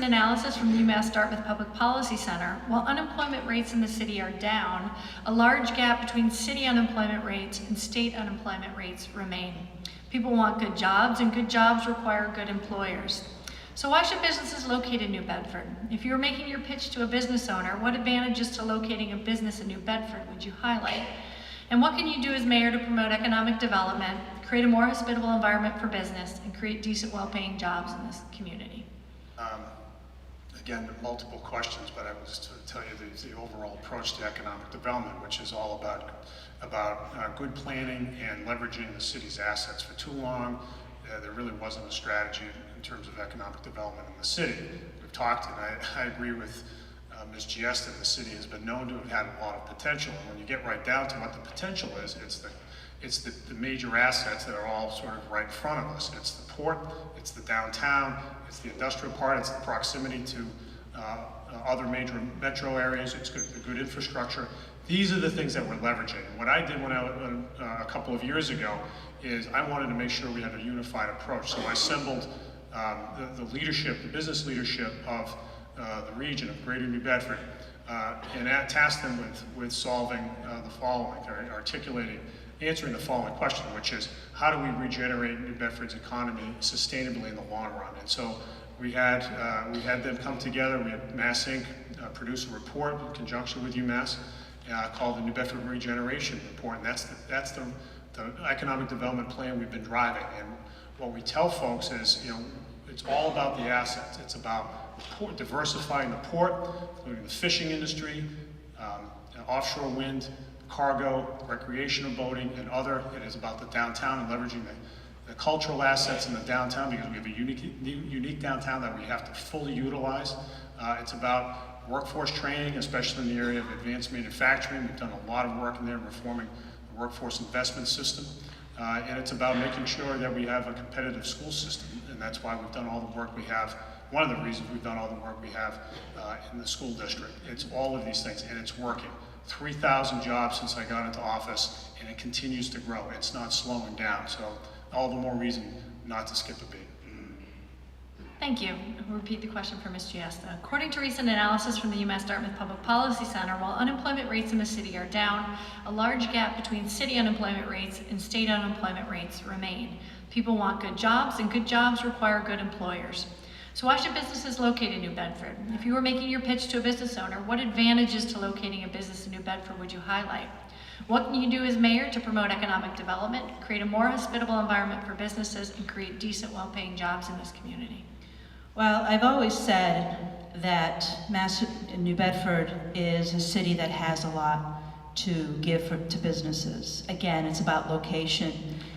analysis from the UMass Dartmouth Public Policy Center, while unemployment rates in the city are down, a large gap between city unemployment rates and state unemployment rates remain. People want good jobs, and good jobs require good employers. So why should businesses locate in New Bedford? If you were making your pitch to a business owner, what advantages to locating a business in New Bedford would you highlight? And what can you do as mayor to promote economic development, create a more hospitable environment for business, and create decent, well-paying jobs in this community? Again, multiple questions, but I will just tell you the overall approach to economic development, which is all about good planning and leveraging the city's assets. For too long, there really wasn't a strategy in terms of economic development in the city. We've talked, and I agree with Ms. Giesta, the city has been known to have had a lot of potential, and when you get right down to what the potential is, it's the major assets that are all sort of right in front of us. It's the port, it's the downtown, it's the industrial part, it's the proximity to other major metro areas, it's the good infrastructure. These are the things that we're leveraging. What I did a couple of years ago is I wanted to make sure we had a unified approach. So I assembled the leadership, the business leadership of the region of Greater New Bedford, and tasked them with solving the following, or answering the following question, which is, how do we regenerate New Bedford's economy sustainably in the long run? And so we had them come together. We had Mass Inc. Produce a report in conjunction with UMass called the New Bedford Regeneration Report, and that's the economic development plan we've been driving. And what we tell folks is, it's all about the assets. It's about diversifying the port, including the fishing industry, offshore wind, cargo, recreational boating, and other. It is about the downtown and leveraging the cultural assets in the downtown, because we have a unique downtown that we have to fully utilize. It's about workforce training, especially in the area of advanced manufacturing. We've done a lot of work in there, reforming the workforce investment system. And it's about making sure that we have a competitive school system, and that's why we've done all the work we have. One of the reasons we've done all the work we have in the school district. It's all of these things, and it's working. 3,000 jobs since I got into office, and it continues to grow. It's not slowing down, so all the more reason not to skip a beat. Thank you. I'll repeat the question for Ms. Giesta. According to recent analysis from the UMass Dartmouth Public Policy Center, while unemployment rates in the city are down, a large gap between city unemployment rates and state unemployment rates remain. People want good jobs, and good jobs require good employers. So why should businesses locate in New Bedford? If you were making your pitch to a business owner, what advantages to locating a business in New Bedford would you highlight? What can you do as mayor to promote economic development, create a more hospitable environment for businesses, and create decent, well-paying jobs in this community? Well, I've always said that New Bedford is a city that has a lot to give to businesses. Again, it's about location.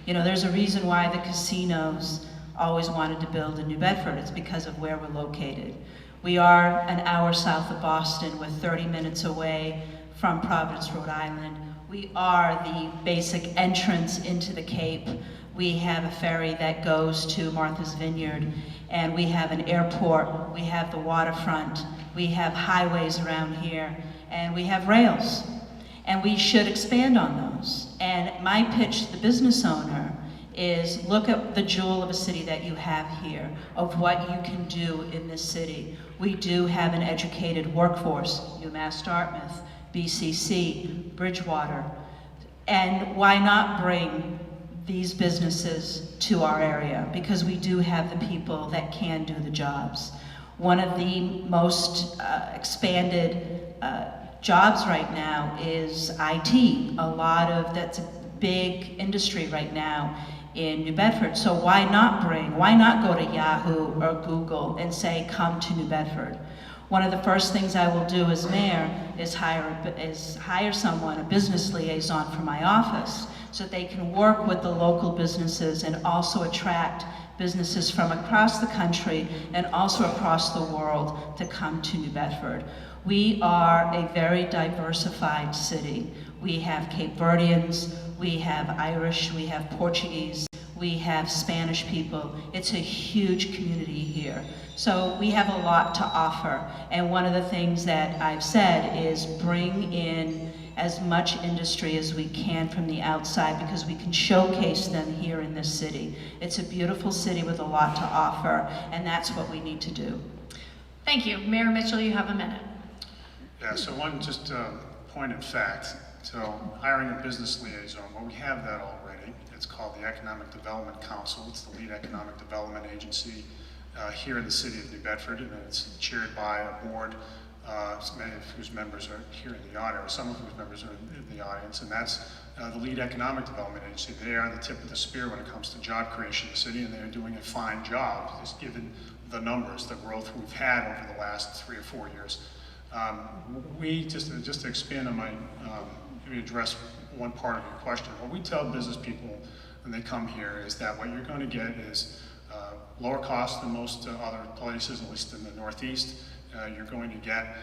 There's a reason why the casinos always wanted to build in New Bedford. It's because of where we're located. We are an hour south of Boston. We're 30 minutes away from Providence, Rhode Island. We are the basic entrance into the Cape. We have a ferry that goes to Martha's Vineyard, and we have an airport, we have the waterfront, we have highways around here, and we have rails. And we should expand on those. And my pitch to the business owner is, look at the jewel of a city that you have here, of what you can do in this city. We do have an educated workforce, UMass Dartmouth, BCC, Bridgewater, and why not bring these businesses to our area? Because we do have the people that can do the jobs. One of the most expanded jobs right now is IT. That's a big industry right now in New Bedford. So why not go to Yahoo or Google and say, come to New Bedford? One of the first things I will do as mayor is hire someone, a business liaison for my office, so that they can work with the local businesses and also attract businesses from across the country and also across the world to come to New Bedford. We are a very diversified city. We have Cape Verdeans, we have Irish, we have Portuguese, we have Spanish people. It's a huge community here. So we have a lot to offer. And one of the things that I've said is bring in as much industry as we can from the outside, because we can showcase them here in this city. It's a beautiful city with a lot to offer, and that's what we need to do. Thank you. Mayor Mitchell, you have a minute. Yeah, so one just point of fact. So hiring a business liaison, well, we have that already. It's called the Economic Development Council. It's the lead economic development agency here in the city of New Bedford, and it's chaired by a board, many of whose members are here in the audience, or some of whose members are in the audience, and that's the lead economic development agency. They are the tip of the spear when it comes to job creation in the city, and they're doing a fine job, just given the numbers, the growth we've had over the last 3 or 4 years. We, just to expand on my, maybe address one part of your question, what we tell business people when they come here is that what you're going to get is lower cost than most other places, at least in the Northeast. You're going to get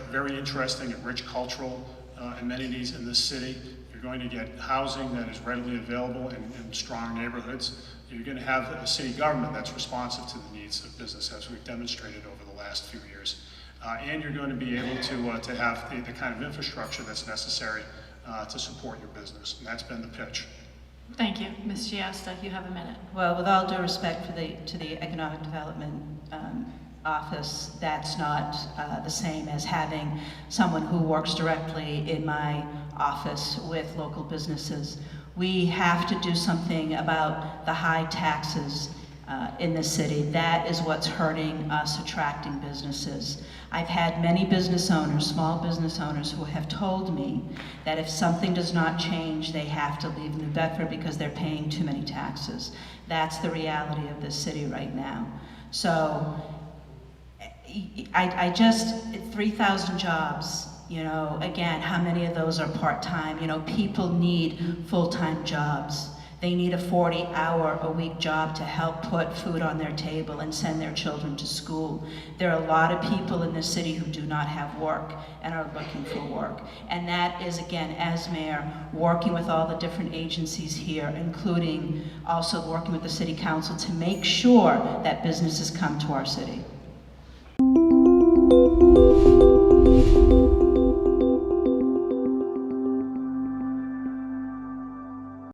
very interesting and rich cultural amenities in this city. You're going to get housing that is readily available in strong neighborhoods. You're going to have a city government that's responsive to the needs of business, as we've demonstrated over the last few years. And you're going to be able to have the kind of infrastructure that's necessary to support your business. And that's been the pitch. Thank you. Ms. Giesta, you have a minute. Well, with all due respect to the Economic Development Office, that's not the same as having someone who works directly in my office with local businesses. We have to do something about the high taxes in the city. That is what's hurting us attracting businesses. I've had many business owners, small business owners, who have told me that if something does not change, they have to leave New Bedford because they're paying too many taxes. That's the reality of this city right now. So I just, 3,000 jobs, you know, again, how many of those are part-time? You know, people need full-time jobs. They need a 40-hour-a-week job to help put food on their table and send their children to school. There are a lot of people in this city who do not have work and are looking for work. And that is, again, as mayor, working with all the different agencies here, including also working with the city council to make sure that businesses come to our city.